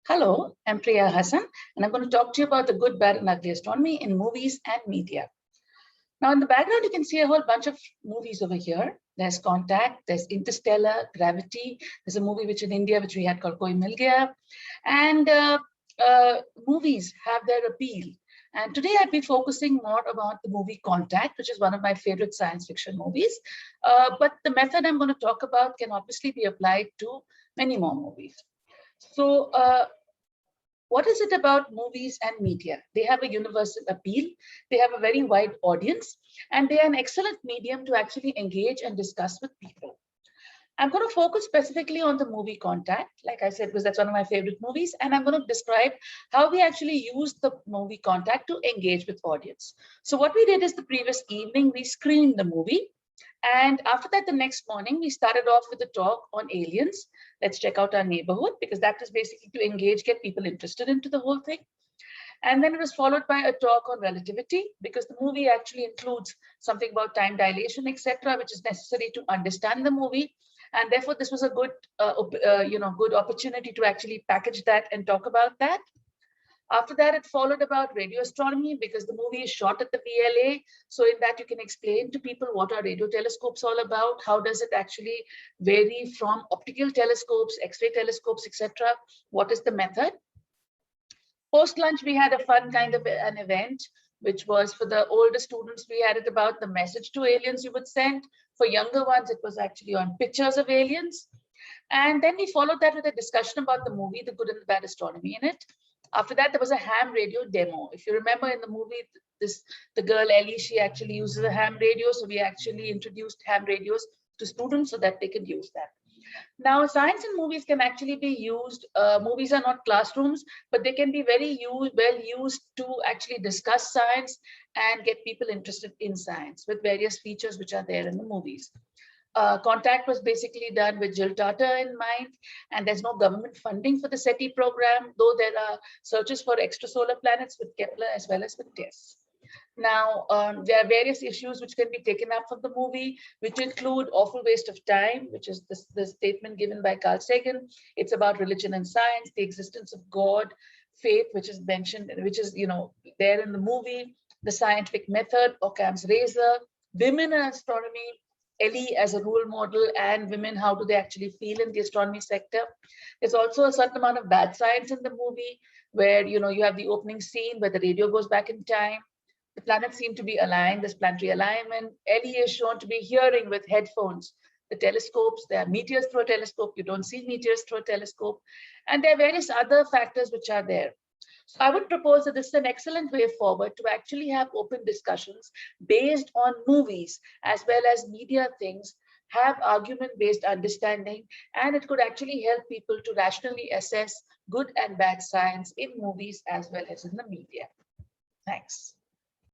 Hello, I'm Priya Hasan, and I'm going to talk to you about the good, bad, and ugly astronomy in movies and media. Now, in the background, you can see a whole bunch of movies over here. There's Contact, there's Interstellar, Gravity. There's a movie which in India, which we had called Koi Mil Gaya. And movies have their appeal. And today I'll be focusing more about the movie Contact, which is one of my favorite science fiction movies. But the method I'm going to talk about can obviously be applied to many more movies. So what is it about movies and media? They have a universal appeal. They have a very wide audience, and they are an excellent medium to actually engage and discuss with people. I'm going to focus specifically on the movie Contact, like I said, because that's one of my favorite movies. And I'm going to describe how we actually use the movie Contact to engage with audience. So what we did is the previous evening, we screened the movie. And after that, the next morning, we started off with a talk on aliens. Let's check out our neighborhood, because that was basically to engage, get people interested into the whole thing. And then it was followed by a talk on relativity, because the movie actually includes something about time dilation, etc., which is necessary to understand the movie. And therefore, this was a good, good opportunity to actually package that and talk about that. After that, it followed about radio astronomy, because the movie is shot at the VLA. So in that, you can explain to people what are radio telescopes all about, how does it actually vary from optical telescopes, X-ray telescopes, etc. What is the method? Post-lunch, we had a fun kind of an event, which was for the older students, we had it about the message to aliens you would send. For younger ones, it was actually on pictures of aliens. And then we followed that with a discussion about the movie, the good and the bad astronomy in it. After that, there was a ham radio demo. If you remember in the movie, the girl Ellie, she actually uses a ham radio. So we actually introduced ham radios to students so that they could use that. Now, science in movies can actually be used. Movies are not classrooms, but they can be very well used to actually discuss science and get people interested in science with various features which are there in the movies. Contact was basically done with Jill Tarter in mind, and there's no government funding for the SETI program, though there are searches for extrasolar planets with Kepler as well as with TESS. Now, there are various issues which can be taken up from the movie, which include awful waste of time, which is the statement given by Carl Sagan. It's about religion and science, the existence of God, faith, which is mentioned, which is, there in the movie, the scientific method, Occam's razor, women in astronomy, Ellie as a role model, and women, how do they actually feel in the astronomy sector. There's also a certain amount of bad science in the movie, where you have the opening scene where the radio goes back in time. The planets seem to be aligned, there's planetary alignment. Ellie is shown to be hearing with headphones. The telescopes, there are meteors through a telescope, you don't see meteors through a telescope. And there are various other factors which are there. So I would propose that this is an excellent way forward to actually have open discussions based on movies as well as media things, have argument-based understanding, and it could actually help people to rationally assess good and bad science in movies as well as in the media. Thanks.